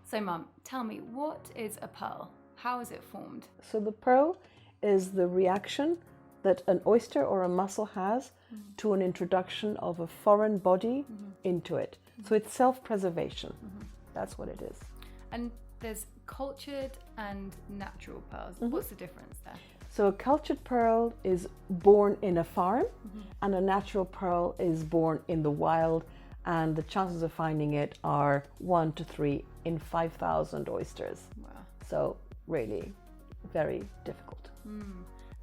So Mum, tell me, what is a pearl? How is it formed? So the pearl is the reaction that an oyster or a mussel has to an introduction of a foreign body into it. So it's self-preservation. That's what it is. And there's cultured and natural pearls. What's the difference there? So a cultured pearl is born in a farm and a natural pearl is born in the wild, and the chances of finding it are 1 to 3 in 5,000 oysters. Wow. So really very difficult.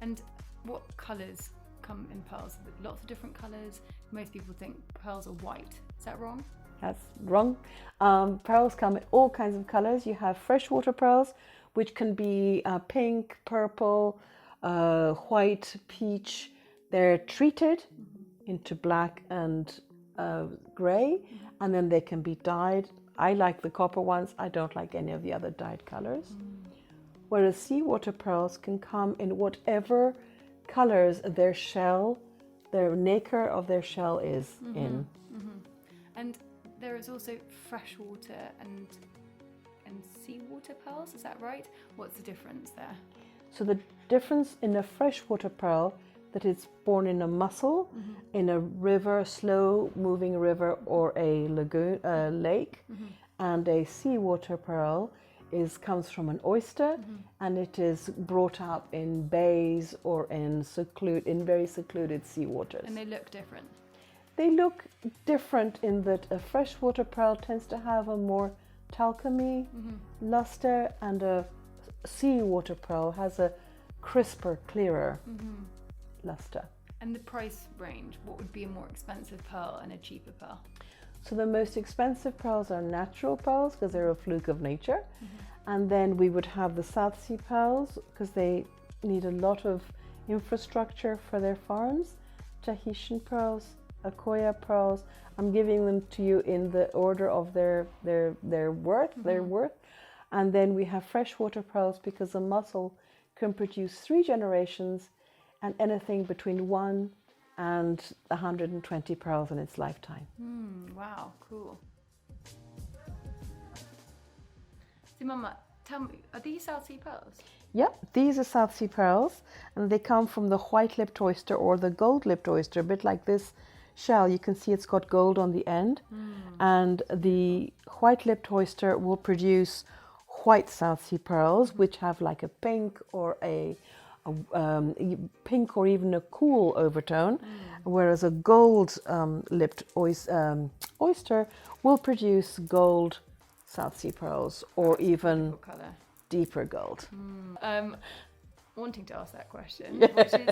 And what colours come in pearls? Lots of different colours. Most people think pearls are white. Is that wrong? That's wrong. Pearls come in all kinds of colors. You have freshwater pearls, which can be pink, purple, white, peach. They're treated into black and gray, and then they can be dyed. I like the copper ones. I don't like any of the other dyed colors. Whereas seawater pearls can come in whatever colors their shell, their nacre of their shell is in. And there is also freshwater and seawater pearls, is that right? What's the difference there? So the difference in a freshwater pearl, that it's born in a mussel, in a river, slow moving river, or a lagoon, lake, and a seawater pearl comes from an oyster, and it is brought up in bays or in very secluded sea waters. And they look different. They look different in that a freshwater pearl tends to have a more talcumy luster, and a seawater pearl has a crisper, clearer luster. And the price range, what would be a more expensive pearl and a cheaper pearl? So the most expensive pearls are natural pearls because they're a fluke of nature. And then we would have the South Sea pearls because they need a lot of infrastructure for their farms. Tahitian pearls, Akoya pearls. I'm giving them to you in the order of their worth. And then we have freshwater pearls because a mussel can produce 3 generations and anything between 1 and 120 pearls in its lifetime. Wow, cool. So Mama, tell me, are these South Sea pearls? Yeah, these are South Sea pearls, and they come from the white-lipped oyster or the gold-lipped oyster, a bit like this shell. You can see it's got gold on the end, and the white-lipped oyster will produce white South Sea pearls, which have like a pink or pink or even a cool overtone, whereas a gold-lipped oyster will produce gold South Sea pearls or even deeper gold. Wanting to ask that question, which is,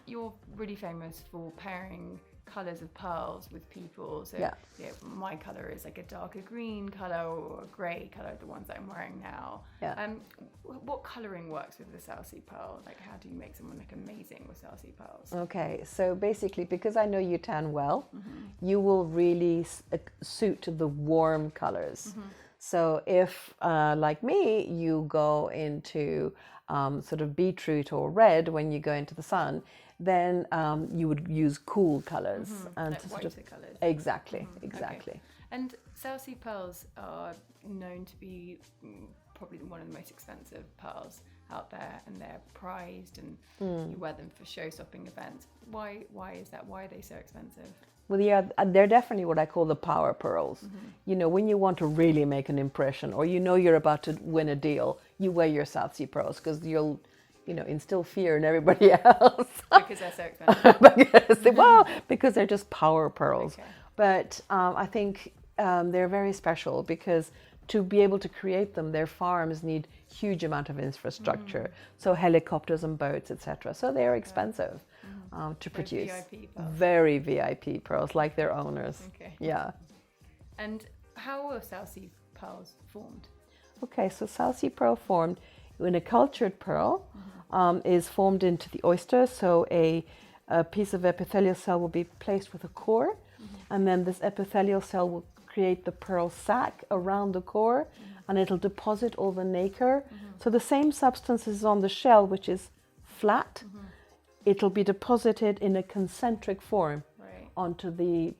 you're really famous for pairing colours of pearls with people. So my colour is like a darker green colour or a grey colour, the ones that I'm wearing now. What colouring works with the South Sea pearl? Like, how do you make someone look amazing with South Sea pearls? Okay, so basically, because I know you tan well, you will really suit the warm colours. So if, like me, you go into sort of beetroot or red when you go into the sun, then you would use cool colours. And like whiter colours. Exactly. Okay. And South Sea pearls are known to be probably one of the most expensive pearls out there, and they're prized, and you wear them for show-stopping events. Why is that? Why are they so expensive? Well, yeah, they're definitely what I call the power pearls. You know, when you want to really make an impression, or you know you're about to win a deal, you wear your South Sea pearls because you'll, instill fear in everybody else. Because they're so expensive. Because they're just power pearls. Okay. But I think they're very special because to be able to create them, their farms need huge amount of infrastructure. So helicopters and boats, etc. So they're expensive to produce. VIP pearls. Very VIP pearls, like their owners. Okay. Yeah. And how are South Sea pearls formed? Okay, so South Sea pearl formed when a cultured pearl is formed into the oyster. So a piece of epithelial cell will be placed with a core, and then this epithelial cell will create the pearl sac around the core, and it'll deposit all the nacre. So the same substance is on the shell, which is flat. It'll be deposited in a concentric form onto the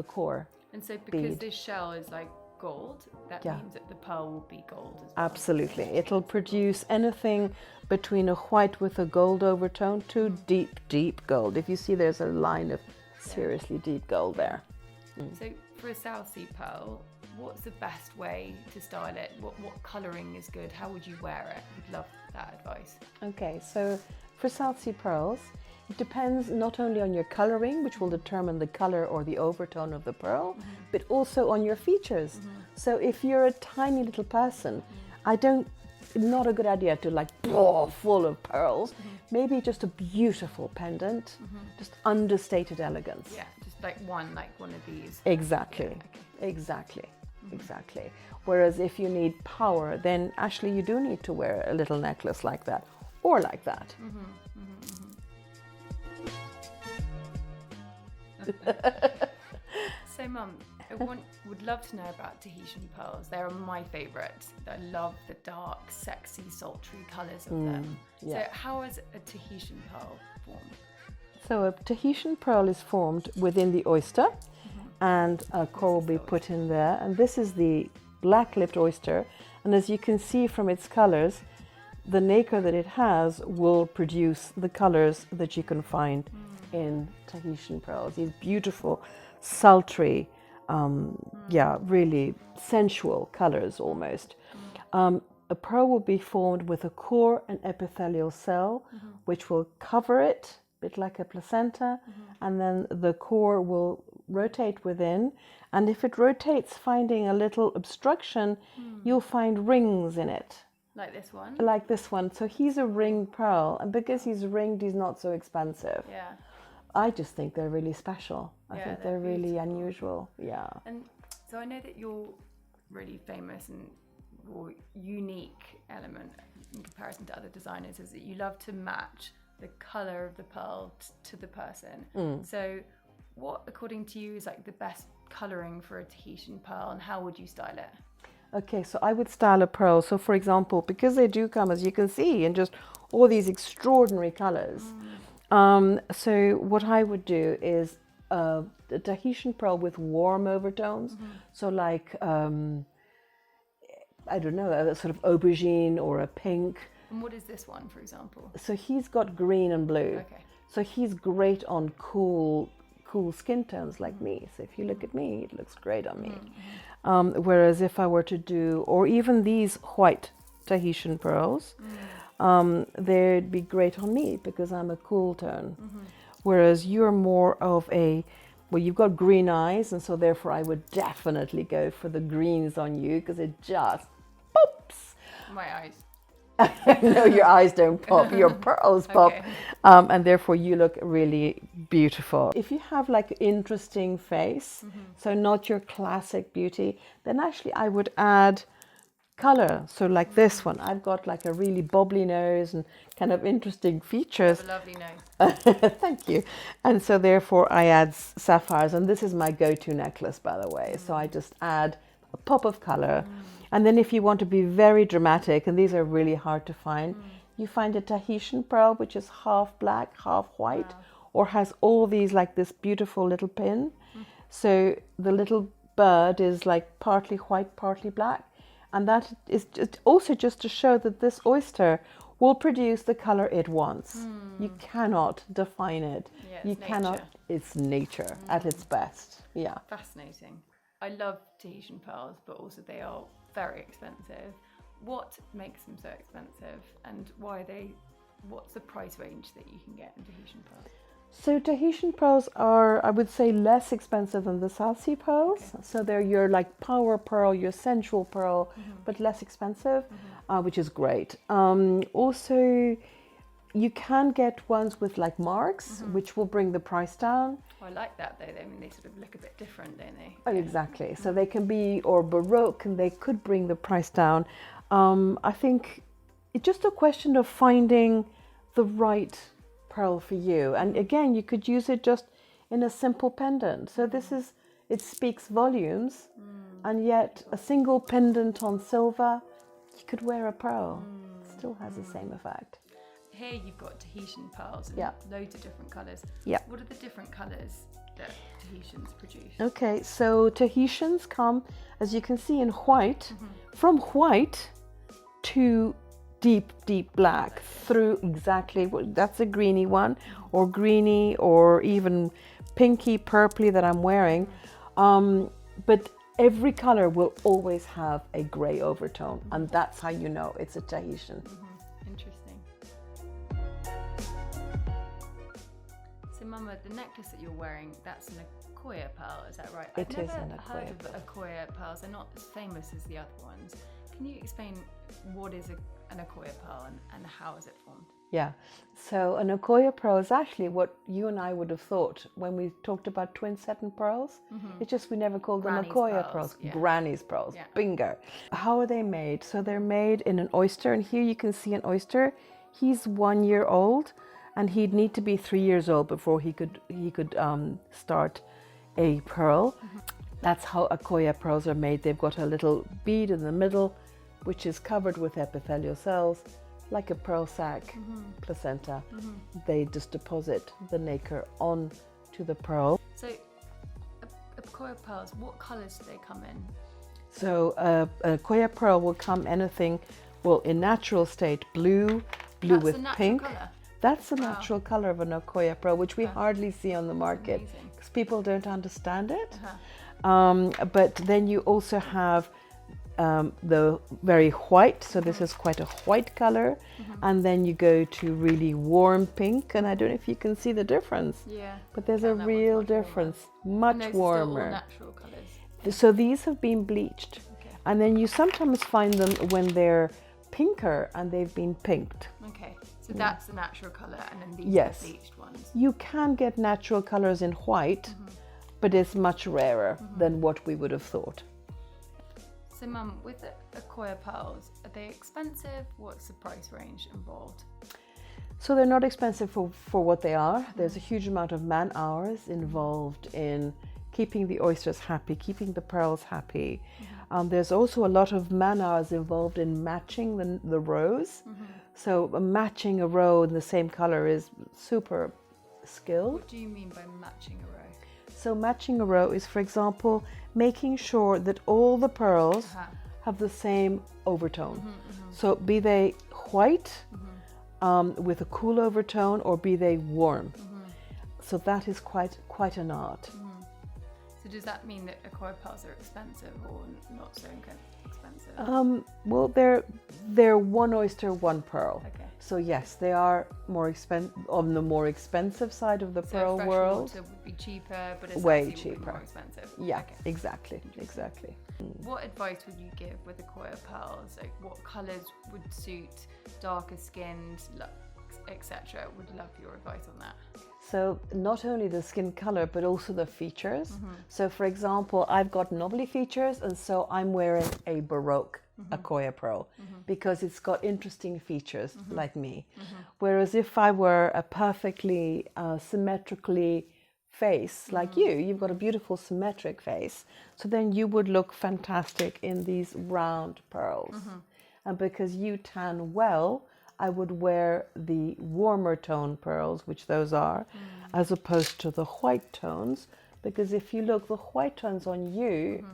core. And so because this shell is like gold, that means that the pearl will be gold as well. Absolutely. It'll produce anything between a white with a gold overtone to deep, deep gold. If you see, there's a line of seriously deep gold there. So for a South Sea pearl, what's the best way to style it? What colouring is good? How would you wear it? We'd love that advice. Okay, so for South Sea pearls, it depends not only on your colouring, which will determine the colour or the overtone of the pearl, but also on your features. So if you're a tiny little person, not a good idea to like full of pearls. Maybe just a beautiful pendant, just understated elegance. Yeah, just like one of these. Exactly, exactly. Exactly. Whereas if you need power, then actually you do need to wear a little necklace like that or like that. So Mum, would love to know about Tahitian pearls. They're my favourite. I love the dark, sexy, sultry colours of them. So how is a Tahitian pearl formed? So a Tahitian pearl is formed within the oyster, and a core will be put in there. And this is the black-lipped oyster. And as you can see from its colors, the nacre that it has will produce the colors that you can find in Tahitian pearls. These beautiful, sultry, really sensual colors almost. A pearl will be formed with a core and epithelial cell, which will cover it, a bit like a placenta, and then the core will rotate within, and if it rotates finding a little obstruction, you'll find rings in it. Like this one? Like this one. So he's a ringed pearl, and because he's ringed, he's not so expensive. Yeah. I just think they're really special. I think they're really unusual. Yeah. And so I know that your really famous and or unique element in comparison to other designers is that you love to match the colour of the pearl to the person. So what, according to you, is like the best colouring for a Tahitian pearl, and how would you style it? Okay, so I would style a pearl. So for example, because they do come, as you can see, in just all these extraordinary colours. So what I would do is a Tahitian pearl with warm overtones. So like, I don't know, a sort of aubergine or a pink. And what is this one, for example? So he's got green and blue. Okay. So he's great on cool skin tones like me. So if you look at me, it looks great on me. Whereas if I were to do, or even these white Tahitian pearls, they'd be great on me because I'm a cool tone. Whereas you're more of you've got green eyes, and so therefore I would definitely go for the greens on you because it just pops. My eyes. No, your eyes don't pop, your pearls pop. Okay. And therefore you look really beautiful. If you have like an interesting face, so not your classic beauty, then actually I would add color. So like this one, I've got like a really bobbly nose and kind of interesting features. You have a lovely nose. Thank you. And so therefore I add sapphires, and this is my go-to necklace, by the way. So I just add a pop of color. And then if you want to be very dramatic, and these are really hard to find, you find a Tahitian pearl, which is half black, half white, or has all these like this beautiful little pin. So the little bird is like partly white, partly black. And that is just to show that this oyster will produce the color it wants. You cannot define it. Yeah, you cannot. It's nature at its best. Yeah. Fascinating. I love Tahitian pearls, but also they are very expensive. What makes them so expensive, and what's the price range that you can get in Tahitian pearls? So Tahitian pearls are, I would say, less expensive than the South Sea pearls. Okay. So they're your like power pearl, your sensual pearl, but less expensive, which is great. Also, you can get ones with like marks, which will bring the price down. I like that though. I mean, they sort of look a bit different, don't they? Oh, exactly. So they can be, or Baroque, and they could bring the price down. I think it's just a question of finding the right pearl for you. And again, you could use it just in a simple pendant. So it speaks volumes, and yet a single pendant on silver, you could wear a pearl. It still has the same effect. Here you've got Tahitian pearls and loads of different colours. Yeah. What are the different colours that Tahitians produce? Okay, so Tahitians come, as you can see, in white, from white to deep, deep black through exactly, that's a greeny one, or greeny, or even pinky, purpley that I'm wearing. But every color will always have a gray overtone, and that's how you know it's a Tahitian. Interesting. So Mama, the necklace that you're wearing, that's an Akoya pearl, is that right? It is an I've never heard Akoya of Akoya pearls. They're not as famous as the other ones. Can you explain what is an Akoya pearl and how is it formed? Yeah, so an Akoya pearl is actually what you and I would have thought when we talked about twin satin pearls. It's just we never called them Granny's Akoya pearls, pearls, Granny's pearls, Yeah. bingo. How are they made? So they're made in an oyster, and here you can see an oyster. He's 1 year old, and he'd need to be 3 years old before he could start a pearl. That's how Akoya pearls are made. They've got a little bead in the middle, which is covered with epithelial cells, like a pearl sac placenta. They just deposit the nacre onto the pearl. So Akoya pearls, what colours do they come in? So a Akoya pearl will come anything, well, in natural state, blue That's with the natural pink. colour? That's the natural color of an Akoya pearl, which we hardly see on the market amazing. because people don't understand it. But then you also have the very white, so this is quite a white color, and then you go to really warm pink, and I don't know if you can see the difference. Yeah. But there's Yeah, a that one's real much warmer. difference, And much those are still all warmer. natural colours. So these have been bleached, Okay. and then you sometimes find them when they're pinker and they've been pinked. Okay. So that's the natural colour, and then these Yes. are the bleached ones. You can get natural colors in white, but it's much rarer than what we would have thought. So Mum, with the Akoya pearls, are they expensive? What's the price range involved? So they're not expensive for what they are. There's a huge amount of man hours involved in keeping the oysters happy, keeping the pearls happy. There's also a lot of man hours involved in matching the rows. So matching a row in the same color is super skilled. What do you mean by matching a row? So matching a row is, for example, making sure that all the pearls have the same overtone. So be they white with a cool overtone, or be they warm. So that is quite an art. So does that mean that Akoya pearls are expensive or not so expensive? Well, they're one oyster, one pearl. Okay. So yes, they are on the more expensive side of the pearl fresh world. water would be cheaper, but it's Way actually would be cheaper. more expensive. Yeah, Okay. exactly. What advice would you give with Akoya pearls? Like what colours would suit darker skinned, etc.? Would love your advice on that. So not only the skin color, but also the features. So for example, I've got knobbly features, and so I'm wearing a Baroque Akoya pearl because it's got interesting features like me. Whereas if I were a perfectly symmetrically face like you've got a beautiful symmetric face, so then you would look fantastic in these round pearls. And because you tan well, I would wear the warmer tone pearls, which those are, as opposed to the white tones, because if you look, the white tones on you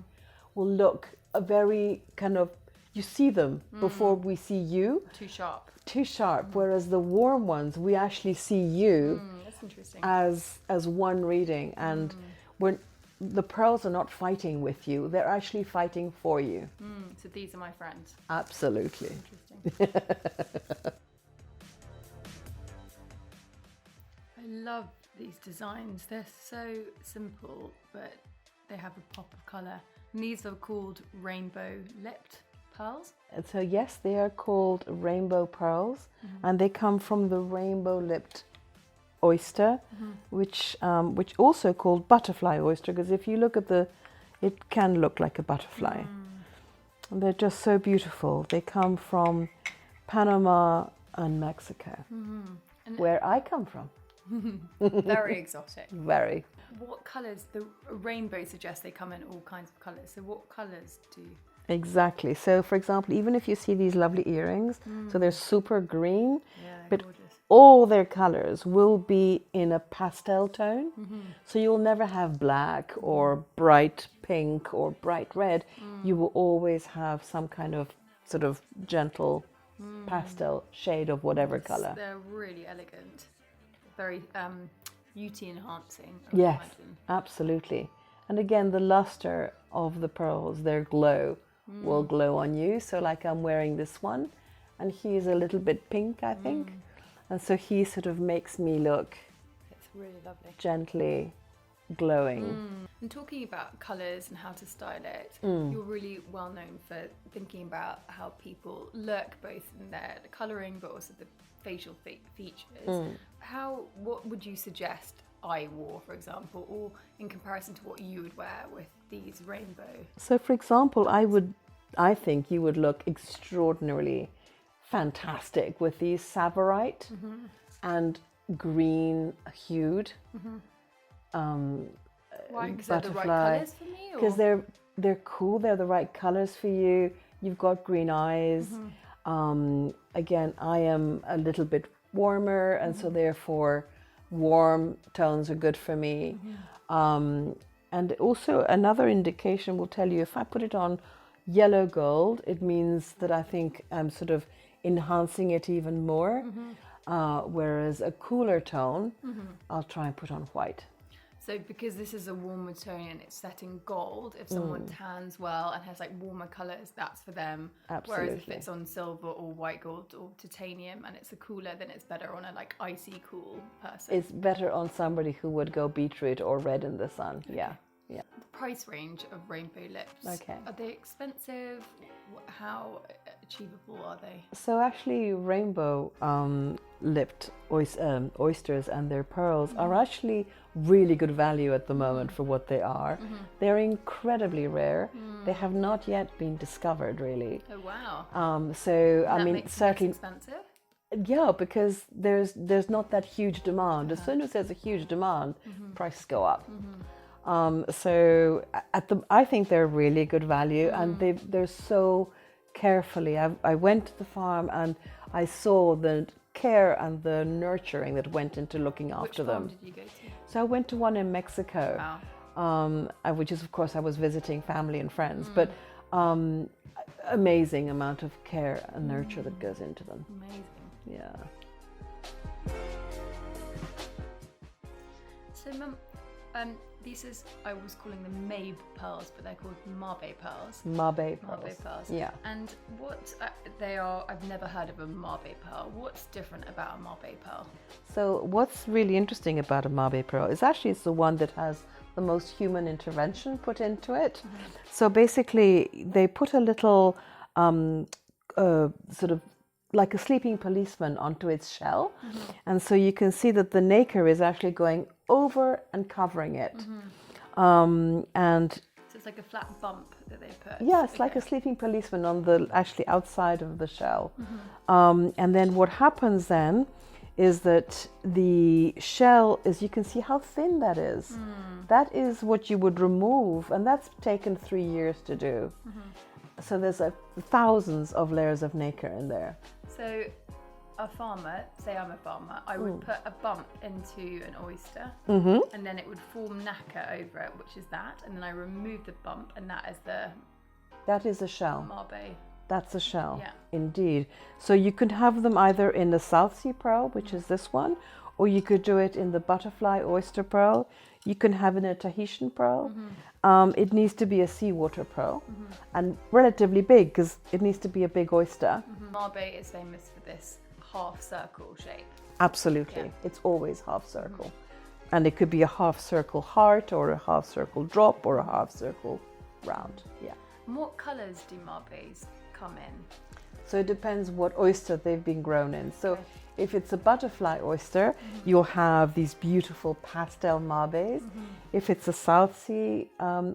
will look a very kind of, you see them before we see you. Too sharp, whereas the warm ones, we actually see you That's interesting. as one reading, and the pearls are not fighting with you, they're actually fighting for you. So these are my friends. Absolutely. Interesting. I love these designs. They're so simple, but they have a pop of colour. And these are called rainbow lipped pearls. And so yes, they are called rainbow pearls, and they come from the rainbow lipped oyster, which also called butterfly oyster, because if you look at it can look like a butterfly. And they're just so beautiful. They come from Panama and Mexico, where I come from. Very exotic. Very. What colours? The rainbow suggests they come in all kinds of colours. So what colours do you? Exactly. So for example, even if you see these lovely earrings, so they're super green, Yeah, but gorgeous. all their colors will be in a pastel tone. So you'll never have black or bright pink or bright red. You will always have some kind of sort of gentle pastel shade of whatever color. They're really elegant, very beauty enhancing. I would Yes, imagine. absolutely. And again, the luster of the pearls, their glow will glow on you. So like I'm wearing this one, and he's a little bit pink, I think. And so he sort of makes me look It's really lovely. gently glowing. And talking about colours and how to style it, you're really well known for thinking about how people look, both in their colouring but also the facial features. What would you suggest I wore, for example, or in comparison to what you would wear with these rainbow? So for example, I think you would look extraordinarily fantastic with these Savorite and green hued Why? Because they're the right butterfly. colours for me? Because they're cool, they're the right colors for you. You've got green eyes. Again, I am a little bit warmer, and so therefore warm tones are good for me. And also another indication will tell you if I put it on yellow gold, it means that I think I'm sort of enhancing it even more. Whereas a cooler tone, I'll try and put on white. So because this is a warmer tone and it's set in gold, if someone tans well and has like warmer colours, that's for them. Absolutely. Whereas if it's on silver or white gold or titanium and it's a cooler, then it's better on a like icy cool person. It's better on somebody who would go beetroot or red in the sun. Yeah. Yeah. The price range of rainbow lips. Okay. Are they expensive? How achievable are they? So actually rainbow lipped oysters and their pearls are actually really good value at the moment for what they are. They're incredibly rare. They have not yet been discovered really. Oh wow. So And I that mean makes certainly them less expensive? yeah, because there's not that huge demand. As soon as there's a huge demand, prices go up. So I think they're really good value, and they're so carefully. I went to the farm and I saw the care and the nurturing that went into looking after them. Which farm did you go to? So I went to one in Mexico, which is of course I was visiting family and friends, but amazing amount of care and nurture that goes into them. Amazing. Yeah. So, Mum, these I was calling them Mabe pearls, but they're called Mabe pearls. Mabe pearls. Mabe pearls. Yeah. And what they are, I've never heard of a Mabe pearl. What's different about a Mabe pearl? So what's really interesting about a Mabe pearl is actually it's the one that has the most human intervention put into it. So basically they put a little sort of like a sleeping policeman onto its shell. And so you can see that the nacre is actually going over and covering it. And So it's like a flat bump that they put. yeah, it's like a sleeping policeman on the actually outside of the shell. And then what happens then is that the shell is, you can see how thin that is. That is what you would remove, and that's taken 3 years to do. So there's thousands of layers of nacre in there. So a farmer, say I'm a farmer, I would put a bump into an oyster and then it would form nacre over it, which is that, and then I remove the bump and that is the That is a shell. Mabe. That's a shell, Yeah. indeed. So you could have them either in the South Sea pearl, which is this one, or you could do it in the butterfly oyster pearl. You can have it in a Tahitian pearl. It needs to be a seawater pearl and relatively big because it needs to be a big oyster. Mabe is famous for this half circle shape. Absolutely. Yeah. It's always half circle. And it could be a half circle heart or a half circle drop or a half circle round. Yeah. And what colours do Mabes come in? So it depends what oyster they've been grown in. So if it's a butterfly oyster, you'll have these beautiful pastel mabes. If it's a South Sea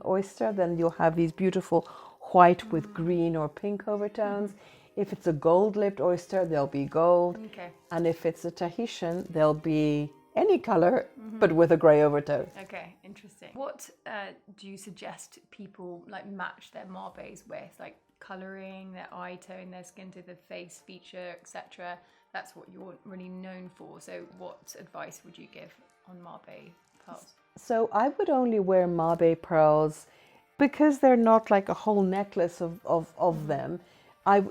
oyster, then you'll have these beautiful white with green or pink overtones. If it's a gold-lipped oyster, they'll be gold. Okay. And if it's a Tahitian, they'll be any color, but with a grey overtone. Okay, interesting. What do you suggest people like match their Mabes with? Like colouring, their eye tone, their skin to the face feature, etc. that's what you're really known for. So what advice would you give on Mabe pearls? So I would only wear Mabe pearls because they're not like a whole necklace of them.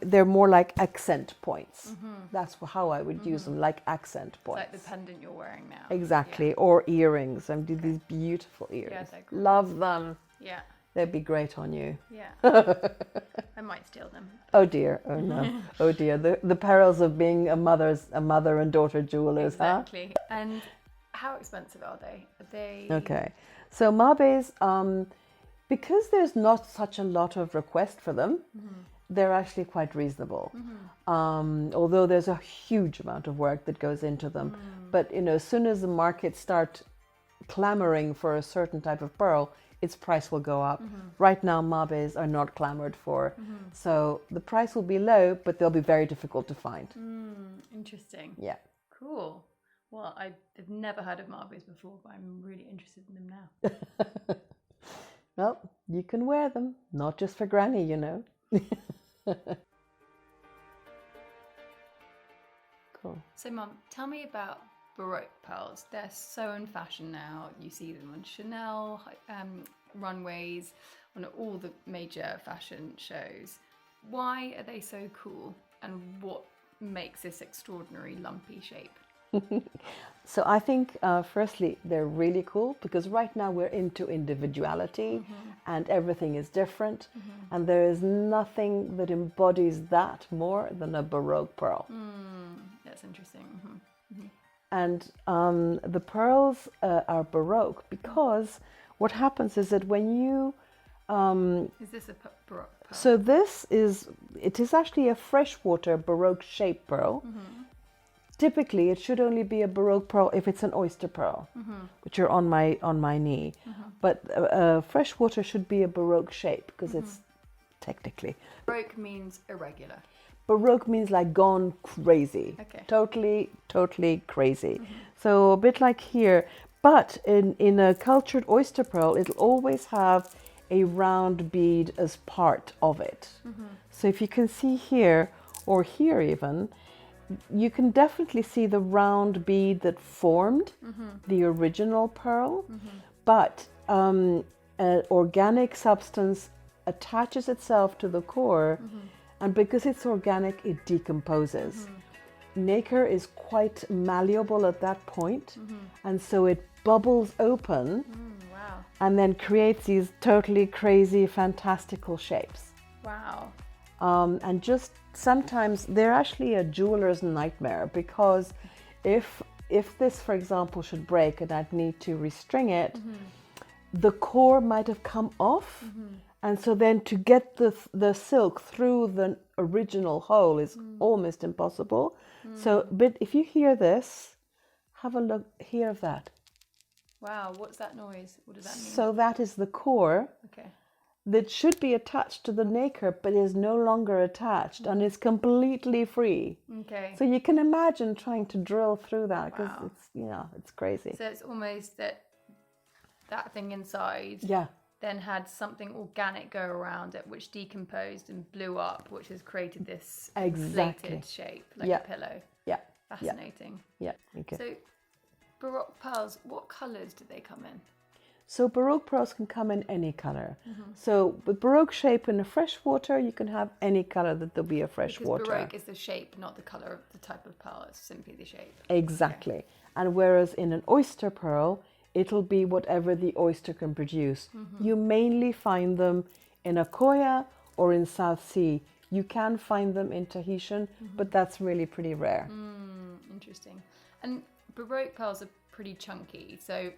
They're more like accent points. That's how I would use them, like accent points. Like the pendant you're wearing now. Exactly, or earrings. I do these beautiful earrings. Yeah, cool. Love them. Yeah. They'd be great on you. Yeah. I might steal them. Oh dear, oh no. Oh dear, the perils of being a mother and daughter jewelers, exactly. Huh? And how expensive are they? Are they... Okay, so Mabes, because there's not such a lot of request for them, they're actually quite reasonable. Although there's a huge amount of work that goes into them. But you know, as soon as the market start clamoring for a certain type of pearl, its price will go up. Right now, Mabes are not clamored for. So the price will be low, but they'll be very difficult to find. Interesting. Yeah. Cool. Well, I've never heard of Mabes before, but I'm really interested in them now. Well, you can wear them, not just for Granny, you know. Cool. So, Mum, tell me about Baroque pearls. They're so in fashion now. You see them on Chanel runways, on all the major fashion shows. Why are they so cool, and what makes this extraordinary lumpy shape? So I think firstly they're really cool because right now we're into individuality and everything is different, and there is nothing that embodies that more than a Baroque pearl. That's interesting. And the pearls are Baroque because what happens is that when you is this a Baroque pearl? So it is actually a freshwater Baroque shaped pearl. Typically, it should only be a Baroque pearl if it's an oyster pearl, which are on my knee. But freshwater should be a Baroque shape because it's technically. Baroque means irregular. Baroque means like gone crazy. Okay. Totally crazy. So a bit like here, but in a cultured oyster pearl, it'll always have a round bead as part of it. So if you can see here, or here even, you can definitely see the round bead that formed the original pearl, but an organic substance attaches itself to the core, and because it's organic, it decomposes. Nacre is quite malleable at that point, and so it bubbles open and then creates these totally crazy, fantastical shapes. Wow. And just sometimes they're actually a jeweler's nightmare because if this, for example, should break and I'd need to restring it, the core might have come off, and so then to get the silk through the original hole is almost impossible. So, but if you hear this, have a look, hear of that. Wow, what's that noise? What does that mean? So that is the core. Okay. That should be attached to the nacre, but is no longer attached and is completely free. Okay. So you can imagine trying to drill through that because it's crazy. So it's almost that thing inside then had something organic go around it, which decomposed and blew up, which has created this inflated shape, like a pillow. Yeah. Fascinating. Yeah. Okay. So Baroque pearls, what colours do they come in? So Baroque pearls can come in any color. So with Baroque shape in a freshwater, you can have any color that there'll be a freshwater. Because Baroque is the shape, not the color of the type of pearl. It's simply the shape. Exactly. Okay. And whereas in an oyster pearl, it'll be whatever the oyster can produce. You mainly find them in Akoya or in South Sea. You can find them in Tahitian, but that's really pretty rare. Interesting. And Baroque pearls are pretty chunky, so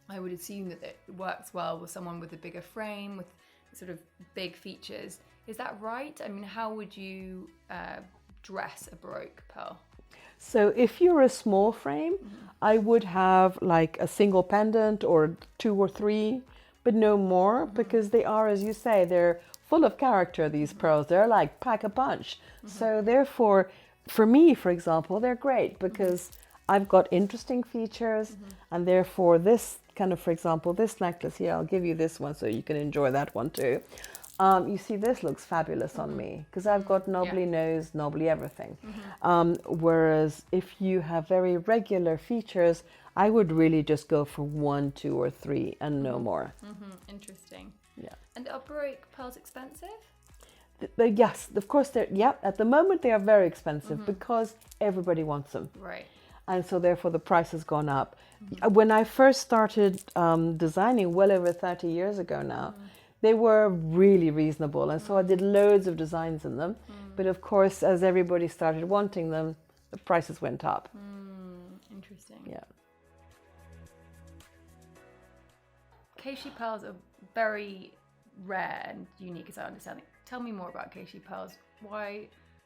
I would assume that it works well with someone with a bigger frame, with sort of big features. Is that right? I mean, how would you dress a Baroque pearl? So if you're a small frame, I would have like a single pendant or 2 or 3, but no more, because they are, as you say, they're full of character, these pearls. They're like pack a punch. So therefore, for me, for example, they're great because I've got interesting features, and therefore this kind of, for example, this necklace here, I'll give you this one so you can enjoy that one too. You see, this looks fabulous on me because I've got knobbly nose, knobbly everything. Whereas if you have very regular features, I would really just go for 1, 2, or 3 and no more. Interesting. Yeah. And are Baroque pearls expensive? Yes, of course they're. Yeah, at the moment they are very expensive because everybody wants them. Right. And so therefore the price has gone up. When I first started designing, well over 30 years ago now, they were really reasonable, and so I did loads of designs in them. But of course, as everybody started wanting them, the prices went up. Interesting. Yeah. Keshi pearls are very rare and unique, as I understand it. Tell me more about Keshi pearls.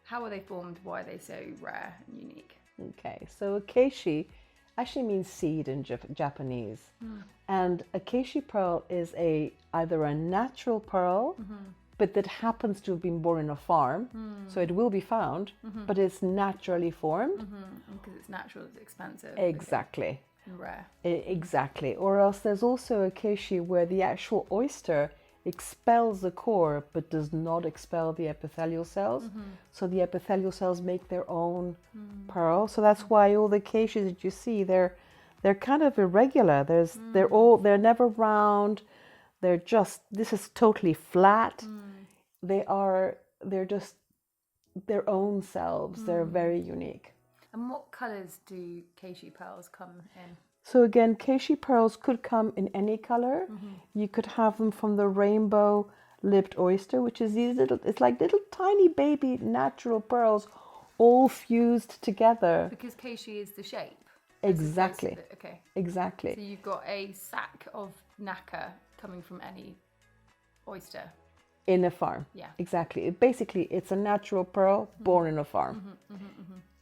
How are they formed? Why are they so rare and unique? Okay, so a Keshi actually means seed in Japanese. And a Keshi pearl is either a natural pearl, but that happens to have been born in a farm. So it will be found, but it's naturally formed. Because it's natural, it's expensive. Exactly. And rare. Exactly. Or else there's also a Keshi where the actual oyster expels the core but does not expel the epithelial cells. So the epithelial cells make their own pearl. So that's why all the Keshis that you see, they're kind of irregular. They're never round. This is totally flat. They're just their own selves. They're very unique. And what colours do Keshi pearls come in? So again, Keshi pearls could come in any color. You could have them from the rainbow lipped oyster, which is it's like little tiny baby natural pearls all fused together. Because Keshi is the shape. Exactly. Okay. Exactly. So you've got a sack of nacre coming from any oyster. In a farm. Yeah. Exactly. Basically, it's a natural pearl born in a farm.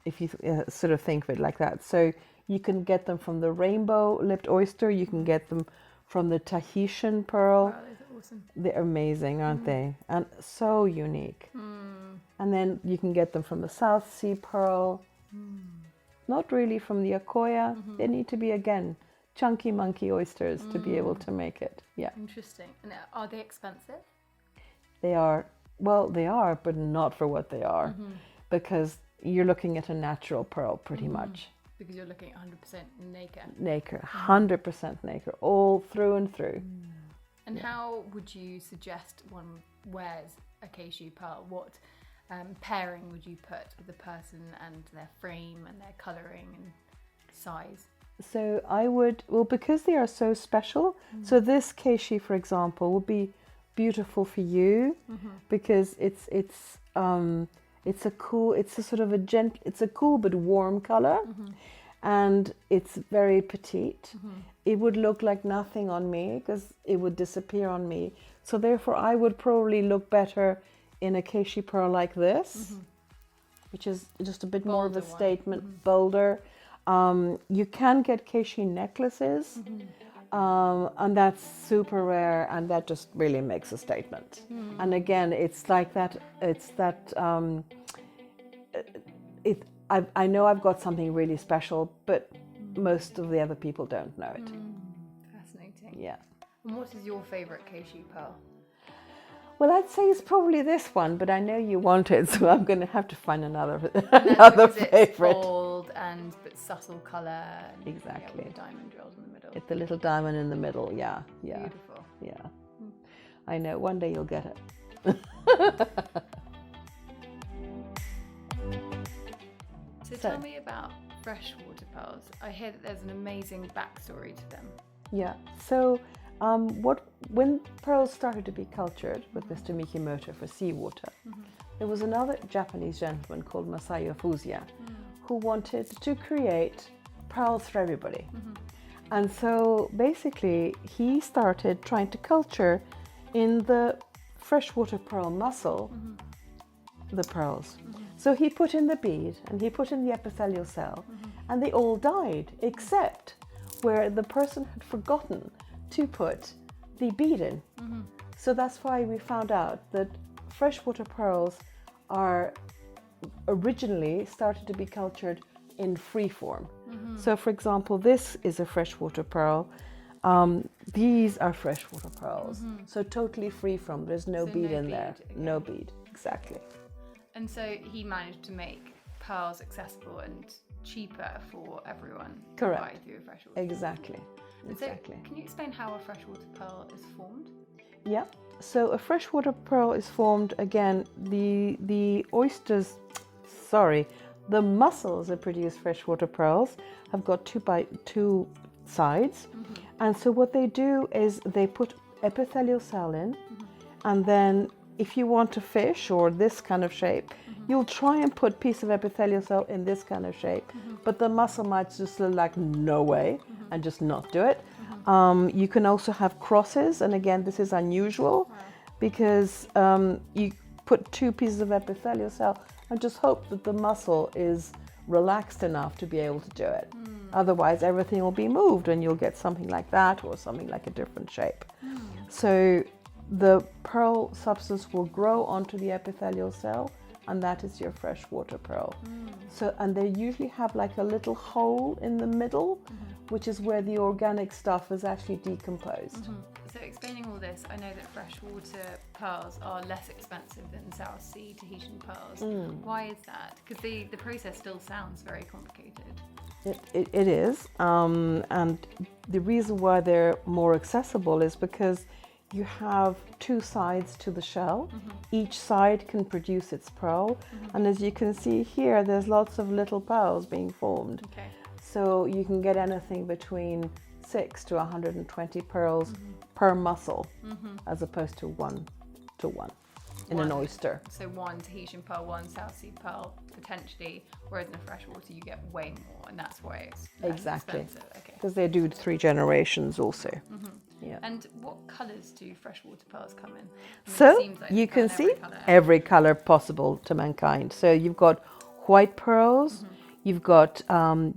If you sort of think of it like that. So you can get them from the rainbow lipped oyster. You can get them from the Tahitian pearl. Wow, those are awesome. They're amazing, aren't they? And so unique. And then you can get them from the South Sea pearl. Not really from the Akoya. They need to be, again, chunky monkey oysters to be able to make it. Yeah. Interesting. And are they expensive? They are, but not for what they are. Because you're looking at a natural pearl pretty much. Because you're looking at 100% nacre. Nacre, 100% nacre, all through and through. And how would you suggest one wears a Keshi pearl? What pairing would you put with the person and their frame and their colouring and size? So I would, because they are so special, so this Keshi, for example, would be beautiful for you because it's a cool but warm color, and it's very petite. It would look like nothing on me because it would disappear on me. So therefore, I would probably look better in a Keshi pearl like this, which is just a bit more of a statement, bolder. You can get Keshi necklaces. And that's super rare, and that just really makes a statement. And again, it's like that. I know I've got something really special, but most of the other people don't know it. Fascinating. Yeah. And what is your favourite Keshi pearl? Well, I'd say it's probably this one, but I know you want it, so I'm going to have to find another favourite. It's bold but subtle colour. Exactly. With the diamond drilled in the middle. It's the little diamond in the middle. Yeah. Beautiful. Yeah. I know. One day you'll get it. So tell me about freshwater pearls. I hear that there's an amazing backstory to them. Yeah. So when pearls started to be cultured with Mr. Mikimoto for seawater, there was another Japanese gentleman called Masayo Fujiya who wanted to create pearls for everybody. And so basically he started trying to culture in the freshwater pearl mussel the pearls. So he put in the bead and he put in the epithelial cell and they all died except where the person had forgotten to put the bead in. So that's why we found out that freshwater pearls are originally started to be cultured in free form. So for example, this is a freshwater pearl These are freshwater pearls, so totally free from, there's no So bead no in bead, there, okay. no bead, exactly. And so he managed to make pearls accessible and cheaper for everyone to Correct. buy through a freshwater. Exactly. And Exactly. So can you explain how a freshwater pearl is formed? Yeah. So a freshwater pearl is formed, again, the oysters, the mussels that produce freshwater pearls have got two sides. And so what they do is they put epithelial cell in, and then if you want a fish or this kind of shape, you'll try and put piece of epithelial cell in this kind of shape, but the mussel might just look like no way and just not do it. You can also have crosses, and again, this is unusual because you put two pieces of epithelial cell and just hope that the mussel is relaxed enough to be able to do it. Otherwise, everything will be moved and you'll get something like that or something like a different shape. So the pearl substance will grow onto the epithelial cell, and that is your freshwater pearl. So, and they usually have like a little hole in the middle, which is where the organic stuff is actually decomposed. So explaining all this, I know that freshwater pearls are less expensive than South Sea Tahitian pearls. Why is that? Because the process still sounds very complicated. It is, and the reason why they're more accessible is because you have two sides to the shell. Each side can produce its pearl, and as you can see here, there's lots of little pearls being formed. Okay. So you can get anything between 6 to 120 pearls per mussel, as opposed to one in an oyster. So one Tahitian pearl, one South Sea pearl, potentially, whereas in the freshwater you get way more, and that's why it's less expensive. Okay. Because they do 3 generations also. Yeah. And what colours do freshwater pearls come in? So it seems like you they come can in see colour. every color possible to mankind. So you've got white pearls, you've got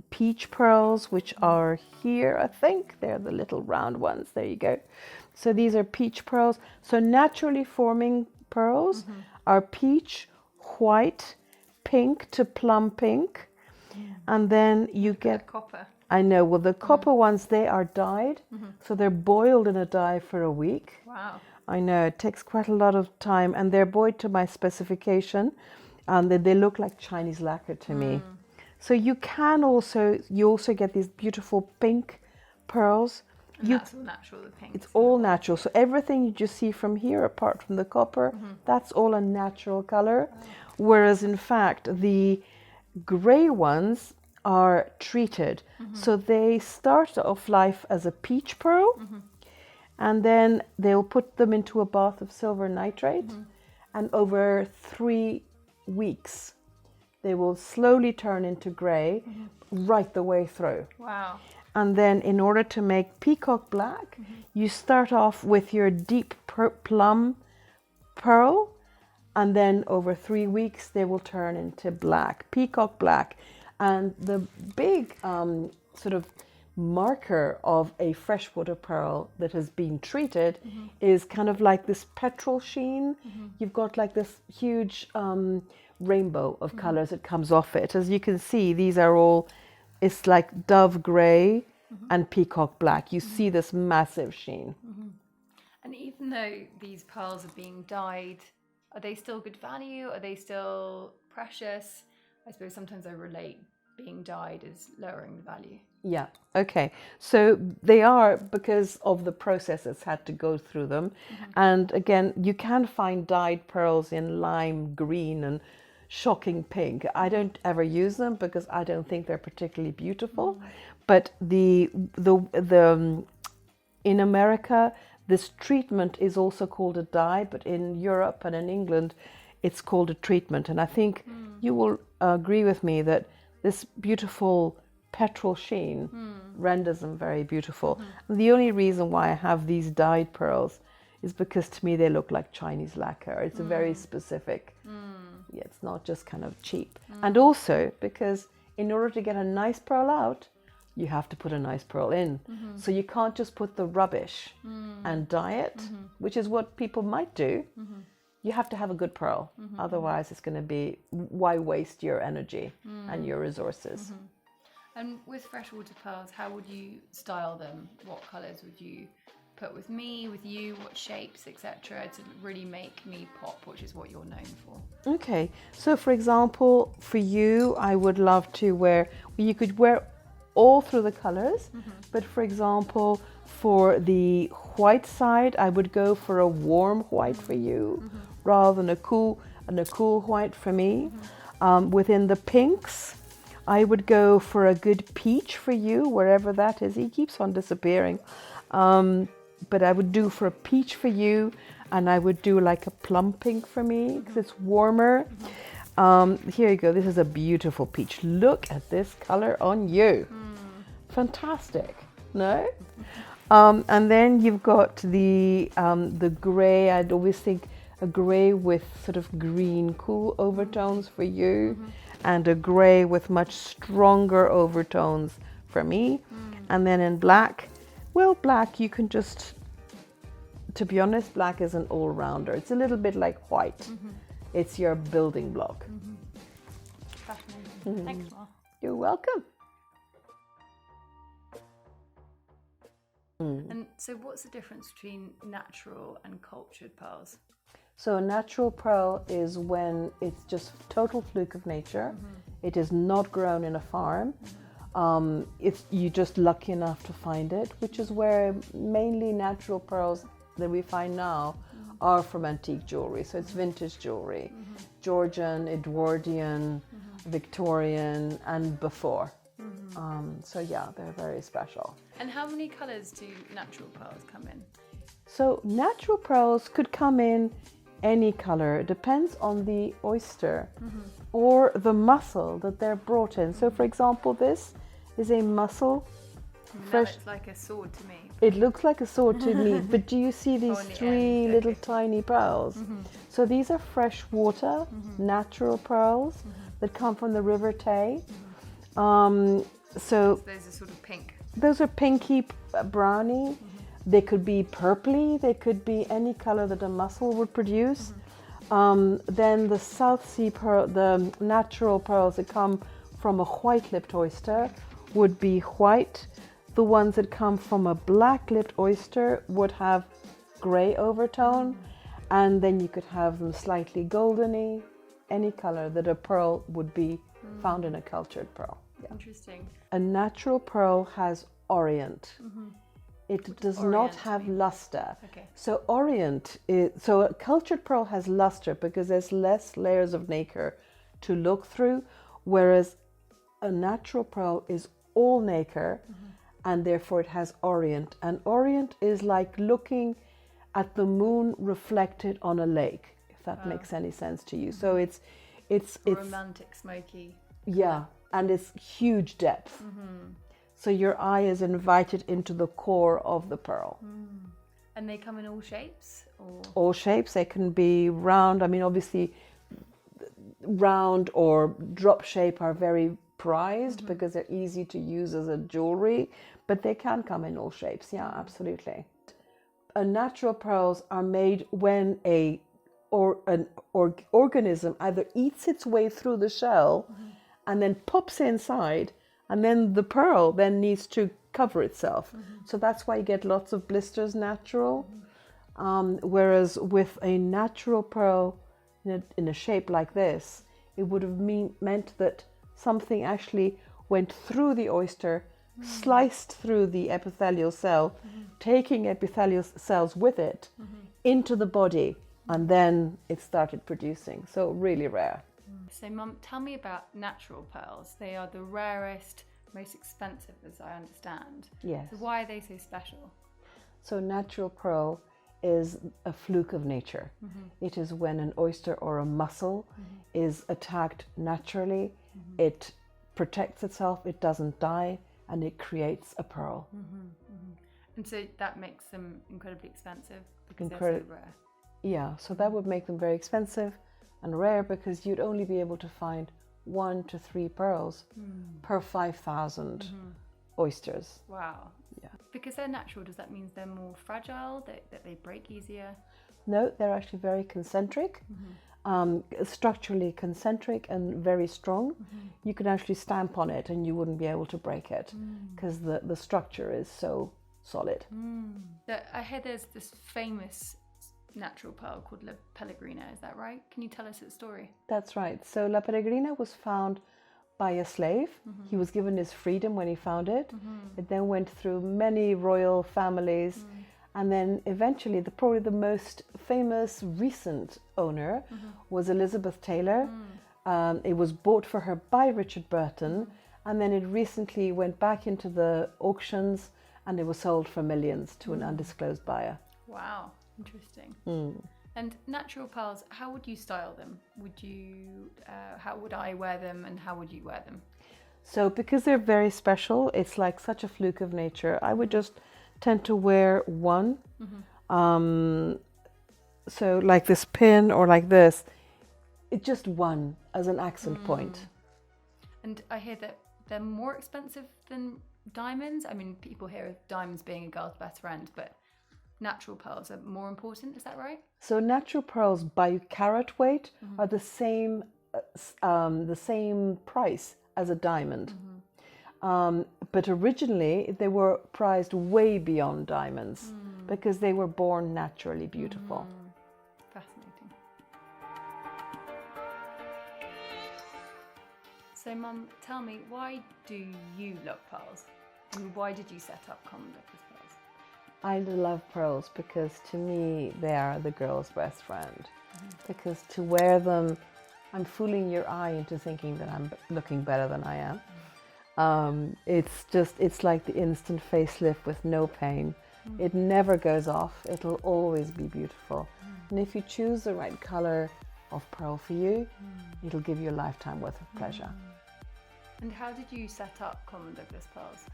peach pearls, which are here, I think. They're the little round ones. There you go. So these are peach pearls. So naturally forming pearls are peach, white, pink to plum pink. And then you get copper. I know. Well, the copper ones, they are dyed. So they're boiled in a dye for a week. Wow. I know, it takes quite a lot of time, and they're boiled to my specification, and they look like Chinese lacquer to me. So you also get these beautiful pink pearls. And that's all natural, the pink. It's all natural. So everything you just see from here, apart from the copper, that's all a natural color. Whereas in fact, the gray ones are treated. So they start off life as a peach pearl, and then they'll put them into a bath of silver nitrate, and over 3 weeks they will slowly turn into gray right the way through. Wow. And then in order to make peacock black, you start off with your deep plum pearl, and then over 3 weeks they will turn into black, peacock black. And the big sort of marker of a freshwater pearl that has been treated is kind of like this petrol sheen. You've got like this huge rainbow of colors that comes off it. As you can see, these are all, it's like dove gray and peacock black. You see this massive sheen. And even though these pearls are being dyed, are they still good value? Are they still precious? I suppose sometimes I relate being dyed is lowering the value. Yeah, okay. So they are, because of the process that's had to go through them. And again, you can find dyed pearls in lime green and shocking pink. I don't ever use them because I don't think they're particularly beautiful. But in America, this treatment is also called a dye, but in Europe and in England, it's called a treatment. And I think you will agree with me that this beautiful petrol sheen renders them very beautiful. And the only reason why I have these dyed pearls is because to me they look like Chinese lacquer. It's a very specific, yeah, it's not just kind of cheap. And also because in order to get a nice pearl out, you have to put a nice pearl in. So you can't just put the rubbish and dye it, which is what people might do. You have to have a good pearl. Otherwise it's going to be, why waste your energy and your resources? And with freshwater pearls, how would you style them? What colours would you put with me, with you, what shapes, etc., to really make me pop, which is what you're known for? Okay, so for example, for you, I would love to wear, you could wear all through the colors, but for example, for the white side, I would go for a warm white for you, rather than a cool white for me. Within the pinks, I would go for a good peach for you, wherever that is. He keeps on disappearing. But I would do for a peach for you, and I would do like a plum pink for me, because it's warmer. Here you go, this is a beautiful peach. Look at this color on you. Fantastic, no? And then you've got the gray. I'd always think a gray with sort of green cool overtones for you, and a gray with much stronger overtones for me. And then in black, well, black, you can just, to be honest, black is an all-rounder. It's a little bit like white. It's your building block. Fascinating. Thanks, Ma. You're welcome. And so what's the difference between natural and cultured pearls? So a natural pearl is when it's just total fluke of nature. It is not grown in a farm. If you're just lucky enough to find it, which is where mainly natural pearls that we find now are from antique jewelry. So it's vintage jewelry, Georgian, Edwardian, Victorian, and before. So yeah, they're very special. And how many colours do natural pearls come in? So natural pearls could come in any color. It depends on the oyster or the mussel that they're brought in. So for example, this is a mussel. Fresh. It's like a sword to me. It looks like a sword to me, but do you see these three little tiny pearls? So these are freshwater, natural pearls that come from the River Tay. So those are sort of pink. Those are pinky brownie. They could be purpley. They could be any color that a mussel would produce. Then the South Sea pearl, the natural pearls that come from a white-lipped oyster would be white. The ones that come from a black-lipped oyster would have gray overtone. And then you could have them slightly goldeny, any color that a pearl would be found in a cultured pearl. Yeah. Interesting. A natural pearl has orient. It does not have luster. Okay. So orient is, so a cultured pearl has luster because there's less layers of nacre to look through, whereas a natural pearl is all nacre, and therefore it has orient. And orient is like looking at the moon reflected on a lake, if that makes any sense to you. So it's romantic, smoky. Yeah, and it's huge depth. So your eye is invited into the core of the pearl. And they come in all shapes? Or? All shapes. They can be round. I mean, obviously, round or drop shape are very prized because they're easy to use as a jewelry, but they can come in all shapes. Yeah, absolutely. Natural pearls are made when an organism either eats its way through the shell and then pops inside, and then the pearl then needs to cover itself. So that's why you get lots of blisters natural. Whereas with a natural pearl in a shape like this, it would have meant that something actually went through the oyster, sliced through the epithelial cell, taking epithelial cells with it into the body, and then it started producing. So really rare. So Mum, tell me about natural pearls. They are the rarest, most expensive, as I understand. Yes. So why are they so special? So natural pearl is a fluke of nature. It is when an oyster or a mussel is attacked naturally. It protects itself, it doesn't die, and it creates a pearl. And so that makes them incredibly expensive because they're so rare. Yeah, so that would make them very expensive and rare because you'd only be able to find 1 to 3 pearls per 5,000 oysters. Wow. Yeah. Because they're natural, does that mean they're more fragile, that they break easier? No, they're actually very concentric. structurally concentric and very strong. You can actually stamp on it and you wouldn't be able to break it because the structure is so solid. I hear there's this famous natural pearl called La Pellegrina, is that right? Can you tell us its story? That's right. So La Pellegrina was found by a slave. He was given his freedom when he found it. It then went through many royal families. And then eventually, probably the most famous recent owner was Elizabeth Taylor. It was bought for her by Richard Burton, and then it recently went back into the auctions, and it was sold for millions to an undisclosed buyer. Wow, interesting. And natural pearls, how would you style them? How would I wear them, and how would you wear them? So because they're very special, it's like such a fluke of nature. I would just tend to wear one. So like this pin or like this, it's just one as an accent point. And I hear that they're more expensive than diamonds. I mean, people hear of diamonds being a girl's best friend, but natural pearls are more important, is that right? So natural pearls by carat weight are the same price as a diamond. But originally they were prized way beyond diamonds because they were born naturally beautiful. Fascinating. So Mum, tell me, why do you love pearls? And why did you set up Common Douglas Pearls? I love pearls because to me they are the girl's best friend. Because to wear them, I'm fooling your eye into thinking that I'm looking better than I am. It's like the instant facelift with no pain. It never goes off. It'll always be beautiful. And if you choose the right color of pearl for you, it'll give you a lifetime worth of pleasure. And how did you set up Common Douglas Pearls?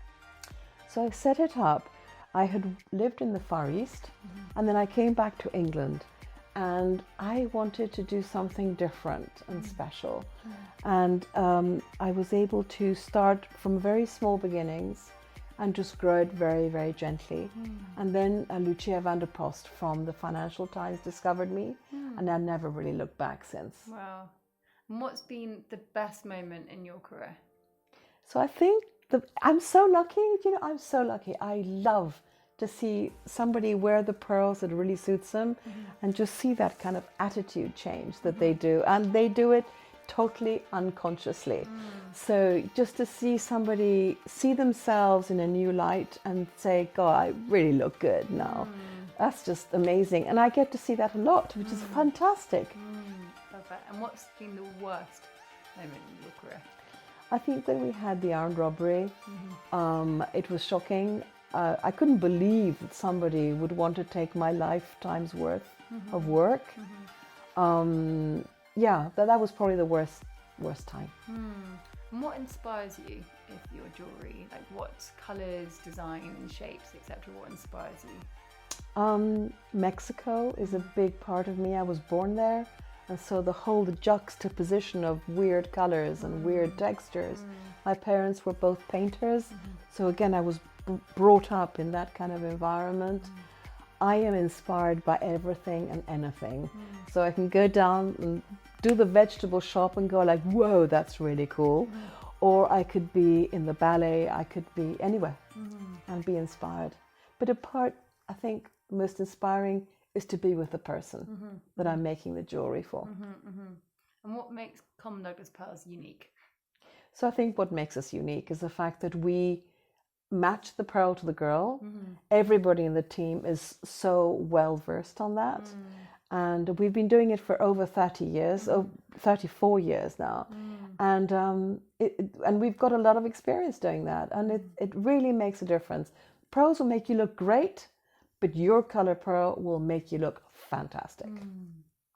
So I set it up. I had lived in the Far East, and then I came back to England, and I wanted to do something different and special. And I was able to start from very small beginnings and just grow it very, very gently. And then Lucia van der Post from the Financial Times discovered me, and I never really looked back since. Wow. And what's been the best moment in your career? So I think I'm so lucky, I'm so lucky. I love to see somebody wear the pearls that really suits them and just see that kind of attitude change that they do. And they do it totally unconsciously. So just to see somebody see themselves in a new light and say, God, I really look good now. That's just amazing. And I get to see that a lot, which is fantastic. Perfect. And what's been the worst moment in your career? I think when we had the armed robbery, it was shocking. I couldn't believe that somebody would want to take my lifetime's worth of work. That was probably the worst time. And what inspires you if your jewellery? Like what colours, designs, shapes, etc. What inspires you? Mexico is a big part of me. I was born there. And so the juxtaposition of weird colours and weird textures. My parents were both painters. So again, I was brought up in that kind of environment. I am inspired by everything and anything. So I can go down and do the vegetable shop and go like, whoa, that's really cool. Or I could be in the ballet, I could be anywhere and be inspired. But I think the most inspiring is to be with the person that I'm making the jewellery for. And what makes Common Douglas Pearls unique? So I think what makes us unique is the fact that we match the pearl to the girl. Everybody in the team is so well versed on that. And we've been doing it for over 30 years, 34 years now. And we've got a lot of experience doing that. And it really makes a difference. Pearls will make you look great, but your color pearl will make you look fantastic.